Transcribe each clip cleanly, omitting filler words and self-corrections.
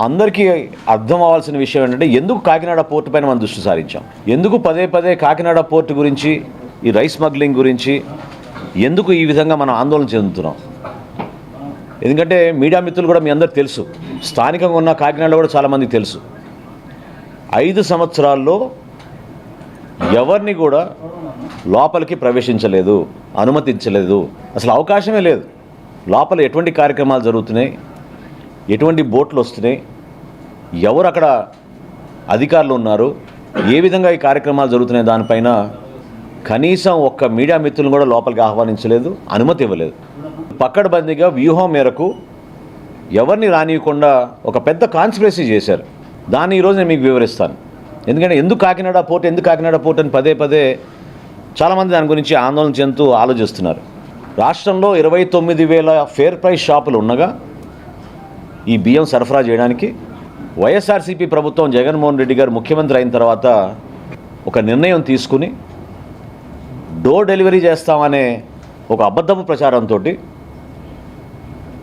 అందరికీ అర్థం అవ్వాల్సిన విషయం ఏంటంటే ఎందుకు కాకినాడ పోర్టు పైన మనం దృష్టి సారించాం, ఎందుకు పదే పదే కాకినాడ పోర్టు గురించి, ఈ రైస్ స్మగ్లింగ్ గురించి ఎందుకు ఈ విధంగా మనం ఆందోళన చెందుతున్నాం. ఎందుకంటే మీడియా మిత్రులు కూడా మీ అందరికీ తెలుసు, స్థానికంగా ఉన్న కాకినాడలో కూడా చాలామందికి తెలుసు, 5 సంవత్సరాల్లో ఎవరిని కూడా లోపలికి ప్రవేశించలేదు, అనుమతించలేదు, అసలు అవకాశమే లేదు. లోపల ఎటువంటి కార్యక్రమాలు జరుగుతున్నాయి, ఎటువంటి బోట్లు వస్తున్నాయి, ఎవరు అక్కడ అధికారులు ఉన్నారు, ఏ విధంగా ఈ కార్యక్రమాలు జరుగుతున్నాయి దానిపైన కనీసం ఒక్క మీడియా మిత్రులను కూడా లోపలికి ఆహ్వానించలేదు, అనుమతి ఇవ్వలేదు. పక్కడబందీగా వ్యూహం మేరకు ఎవరిని రానియకుండా ఒక పెద్ద కాన్స్పిరసీ చేశారు. దాన్ని ఈరోజు నేను మీకు వివరిస్తాను. ఎందుకంటే ఎందుకు కాకినాడ పోర్ట్ అని పదే పదే చాలామంది దాని గురించి ఆందోళన చెందుతూ ఆలోచిస్తున్నారు. రాష్ట్రంలో 29,000 ఫేర్ ప్రైస్ షాపులు ఉండగా ఈ బియ్యం సరఫరా చేయడానికి వైఎస్ఆర్సీపీ ప్రభుత్వం జగన్మోహన్ రెడ్డి గారు ముఖ్యమంత్రి అయిన తర్వాత ఒక నిర్ణయం తీసుకుని డోర్ డెలివరీ చేస్తామనే ఒక అబద్ధపు ప్రచారంతో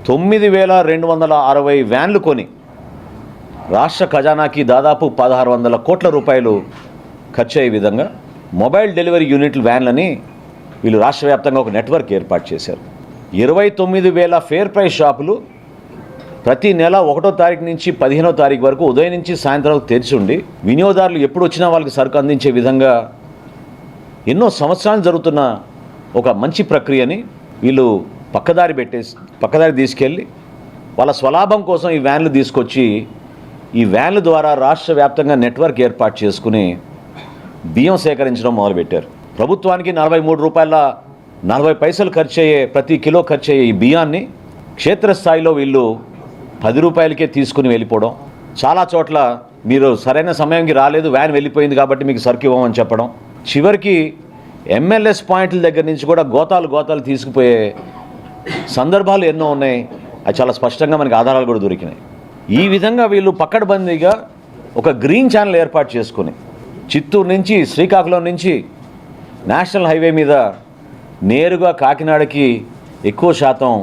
9,260 వ్యాన్లు కొని రాష్ట్ర ఖజానాకి దాదాపు 1,600 కోట్ల రూపాయలు ఖర్చు అయ్యే విధంగా మొబైల్ డెలివరీ యూనిట్లు వ్యాన్లని వీళ్ళు రాష్ట్ర వ్యాప్తంగా ఒక నెట్వర్క్ ఏర్పాటు చేశారు. 29,000 ఫేర్ ప్రైస్ షాపులు ప్రతి నెల 1వ తారీఖు నుంచి 15వ తారీఖు వరకు ఉదయం నుంచి సాయంత్రం వరకు తెరిచి ఉండి వినియోగదారులు ఎప్పుడు వచ్చినా వాళ్ళకి సరుకు అందించే విధంగా ఎన్నో సంవత్సరాలు జరుగుతున్న ఒక మంచి ప్రక్రియని వీళ్ళు పక్కదారి తీసుకెళ్ళి వాళ్ళ స్వలాభం కోసం ఈ వ్యాన్లు తీసుకొచ్చి ఈ వ్యాన్ల ద్వారా రాష్ట్ర వ్యాప్తంగా నెట్వర్క్ ఏర్పాటు చేసుకుని బియ్యం సేకరించడం మొదలుపెట్టారు. ప్రభుత్వానికి 43 రూపాయల 40 పైసలు ఖర్చు అయ్యే, ప్రతి కిలో ఖర్చు అయ్యే ఈ బియ్యాన్ని క్షేత్రస్థాయిలో వీళ్ళు 10 రూపాయలకే తీసుకుని వెళ్ళిపోవడం, చాలా చోట్ల మీరు సరైన సమయానికి రాలేదు, వ్యాన్ వెళ్ళిపోయింది కాబట్టి మీకు సరుకు ఇవ్వమని చెప్పడం, చివరికి ఎంఎల్ఎస్ పాయింట్ల దగ్గర నుంచి కూడా గోతాలు తీసుకుపోయే సందర్భాలు ఎన్నో ఉన్నాయి. అది చాలా స్పష్టంగా మనకి ఆధారాలు కూడా దొరికినాయి. ఈ విధంగా వీళ్ళు పక్కడబందీగా ఒక గ్రీన్ ఛానల్ ఏర్పాటు చేసుకుని చిత్తూరు నుంచి, శ్రీకాకుళం నుంచి నేషనల్ హైవే మీద నేరుగా కాకినాడకి ఎక్కువ శాతం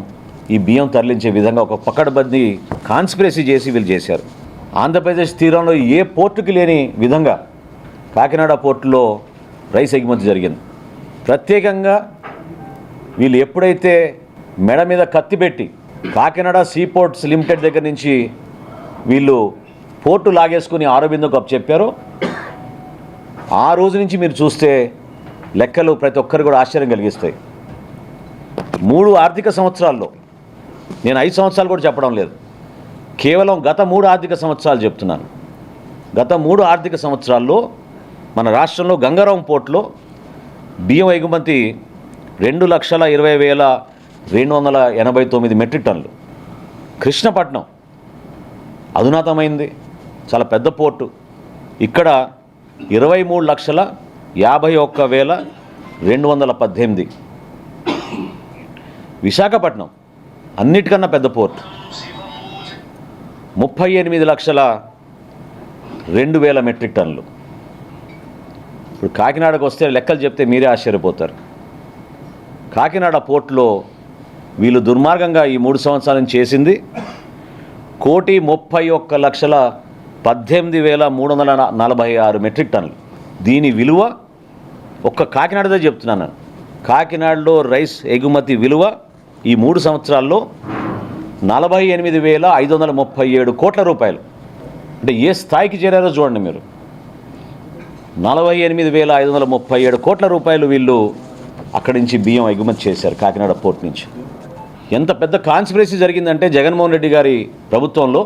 ఈ బియ్యం తరలించే విధంగా ఒక పక్కడబందీ కాన్స్పిరసీ చేసి వీళ్ళు చేశారు. ఆంధ్రప్రదేశ్ తీరంలో ఏ పోర్టుకి లేని విధంగా కాకినాడ పోర్టులో రైస్ ఎగుమతి జరిగింది. ప్రత్యేకంగా వీళ్ళు ఎప్పుడైతే మెడ మీద కత్తి పెట్టి కాకినాడ సీ పోర్ట్స్ లిమిటెడ్ దగ్గర నుంచి వీళ్ళు పోర్టు లాగేసుకుని ఆరోబిందోకు చెప్పారో ఆ రోజు నుంచి మీరు చూస్తే లెక్కలు ప్రతి ఒక్కరు కూడా ఆశ్చర్యం కలిగిస్తాయి. 3 ఆర్థిక సంవత్సరాల్లో, నేను 5 సంవత్సరాలు కూడా చెప్పడం లేదు, కేవలం గత 3 ఆర్థిక సంవత్సరాలు చెప్తున్నాను. గత 3 ఆర్థిక సంవత్సరాల్లో మన రాష్ట్రంలో గంగారాం పోర్టులో బియ్యం ఎగుమతి 2,20,289 మెట్రిక్ టన్నులు. కృష్ణపట్నం అధునాతమైంది, చాలా పెద్ద పోర్టు, ఇక్కడ 23,51,218. విశాఖపట్నం అన్నిటికన్నా పెద్ద పోర్టు, 38,02,000 మెట్రిక్ టన్నులు. ఇప్పుడు కాకినాడకు వస్తే లెక్కలు చెప్తే మీరే ఆశ్చర్యపోతారు. కాకినాడ పోర్టులో వీళ్ళు దుర్మార్గంగా ఈ 3 సంవత్సరాల నుంచి చేసింది 1,31,18,346 మెట్రిక్ టన్నులు. దీని విలువ ఒక్క కాకినాడదే చెప్తున్నాను, కాకినాడలో రైస్ ఎగుమతి విలువ ఈ 3 సంవత్సరాల్లో 48,537 కోట్ల రూపాయలు. అంటే ఏ స్థాయికి చేరారో చూడండి మీరు. 48,537 కోట్ల రూపాయలు వీళ్ళు అక్కడి నుంచి బియ్యం ఎగుమతి చేశారు కాకినాడ పోర్ట్ నుంచి. ఎంత పెద్ద కాన్స్పిరసీ జరిగిందంటే జగన్మోహన్ రెడ్డి గారి ప్రభుత్వంలో,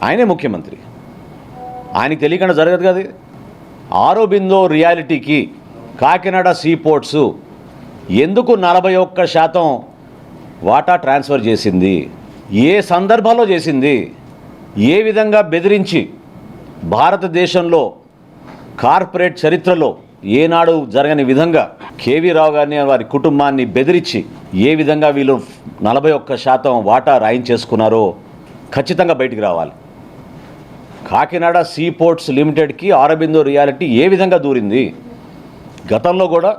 ఆయనే ముఖ్యమంత్రి, ఆయనకి తెలియకుండా జరగదు కదా. ఆరోబిందో రియాలిటీకి కాకినాడ సీ పోర్ట్స్ ఎందుకు 41% వాటా ట్రాన్స్ఫర్ చేసింది, ఏ సందర్భంలో చేసింది, ఏ విధంగా బెదిరించి భారతదేశంలో కార్పొరేట్ చరిత్రలో ఏనాడు జరగని విధంగా కేవీ రావు గారిని వారి కుటుంబాన్ని బెదిరించి ఏ విధంగా వీళ్ళు 41% వాటా రాయించేసుకున్నారో ఖచ్చితంగా బయటికి రావాలి. కాకినాడ సీ పోర్ట్స్ లిమిటెడ్కి ఆరోబిందో రియాలిటీ ఏ విధంగా దూరింది. గతంలో కూడా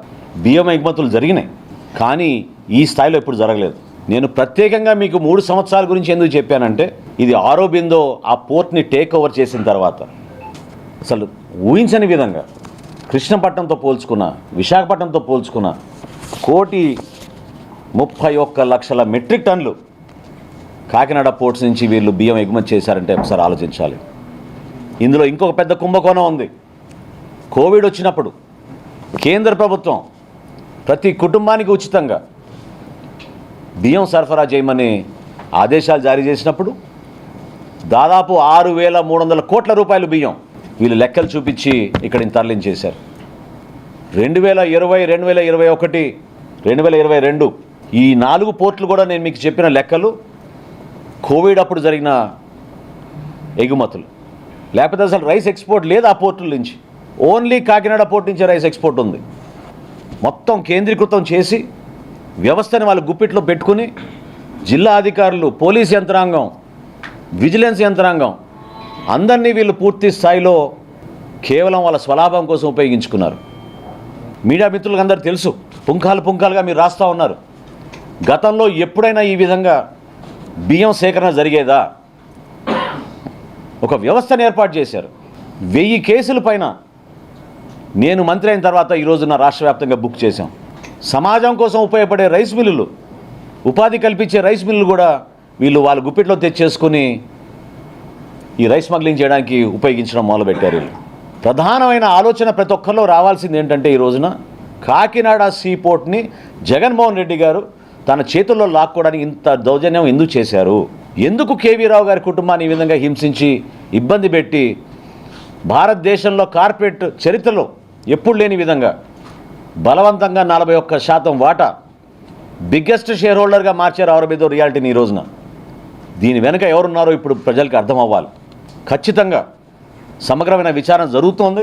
బియ్యం ఎగుమతులు జరిగినాయి, కానీ ఈ స్థాయిలో ఎప్పుడు జరగలేదు. నేను ప్రత్యేకంగా మీకు 3 సంవత్సరాల గురించి ఎందుకు చెప్పానంటే, ఇది ఆరోబిందో ఆ పోర్ట్ని టేక్ ఓవర్ చేసిన తర్వాత అసలు ఊహించని విధంగా కృష్ణపట్నంతో పోల్చుకున్న, విశాఖపట్నంతో పోల్చుకున్న 1,31,00,000 మెట్రిక్ టన్నులు కాకినాడ పోర్ట్స్ నుంచి వీళ్ళు బియ్యం ఎగుమతి చేశారంటే ఒకసారి ఆలోచించాలి. ఇందులో ఇంకొక పెద్ద కుంభకోణం ఉంది. కోవిడ్ వచ్చినప్పుడు కేంద్ర ప్రభుత్వం ప్రతి కుటుంబానికి ఉచితంగా బియ్యం సరఫరా చేయమని ఆదేశాలు జారీ చేసినప్పుడు దాదాపు 6,300 కోట్ల రూపాయలు బియ్యం వీళ్ళు లెక్కలు చూపించి ఇక్కడిని తరలించేశారు. 2020, 2021, 2022 ఈ 4 పోర్టులు కూడా నేను మీకు చెప్పిన లెక్కలు కోవిడ్ అప్పుడు జరిగిన ఎగుమతులు. లేకపోతే అసలు రైస్ ఎక్స్పోర్ట్ లేదు ఆ పోర్టుల నుంచి. ఓన్లీ కాకినాడ పోర్ట్ నుంచి రైస్ ఎక్స్పోర్ట్ ఉంది. మొత్తం కేంద్రీకృతం చేసి వ్యవస్థని వాళ్ళు గుప్పిట్లో పెట్టుకుని జిల్లా అధికారులు, పోలీస్ యంత్రాంగం, విజిలెన్స్ యంత్రాంగం అందరినీ వీళ్ళు పూర్తి స్థాయిలో కేవలం వాళ్ళ స్వలాభం కోసం ఉపయోగించుకున్నారు. మీడియా మిత్రులకు అందరూ తెలుసు, పుంఖాలుగా మీరు రాస్తూ ఉన్నారు. గతంలో ఎప్పుడైనా ఈ విధంగా బియ్యం సేకరణ జరిగేదా? ఒక వ్యవస్థను ఏర్పాటు చేశారు. 1000 కేసుల పైన నేను మంత్రి అయిన తర్వాత ఈరోజున రాష్ట్ర వ్యాప్తంగా బుక్ చేశాం. సమాజం కోసం ఉపయోగపడే రైస్ మిల్లులు, ఉపాధి కల్పించే రైస్ మిల్లులు కూడా వీళ్ళు వాళ్ళ గుప్పిట్లో తెచ్చేసుకుని ఈ రైస్ స్మగ్లింగ్ చేయడానికి ఉపయోగించడం మొదలుపెట్టారు. వీళ్ళు ప్రధానమైన ఆలోచన ప్రతి ఒక్కరిలో రావాల్సింది ఏంటంటే, ఈ రోజున కాకినాడ సీ పోర్ట్ని జగన్మోహన్ రెడ్డి గారు తన చేతుల్లో లాక్కోవడానికి ఇంత దౌర్జన్యం ఎందుకు చేశారు? ఎందుకు కేవీ రావు గారి కుటుంబాన్ని ఈ విధంగా హింసించి ఇబ్బంది పెట్టి భారతదేశంలో కార్పొరేట్ చరిత్రలో ఎప్పుడు లేని విధంగా బలవంతంగా 41% వాటా బిగ్గెస్ట్ షేర్ హోల్డర్గా మార్చారు ఆరోబిందో రియాలిటీని ఈ రోజున. దీని వెనుక ఎవరున్నారో ఇప్పుడు ప్రజలకు అర్థం అవ్వాలి. ఖచ్చితంగా సమగ్రమైన విచారణ జరుగుతోంది.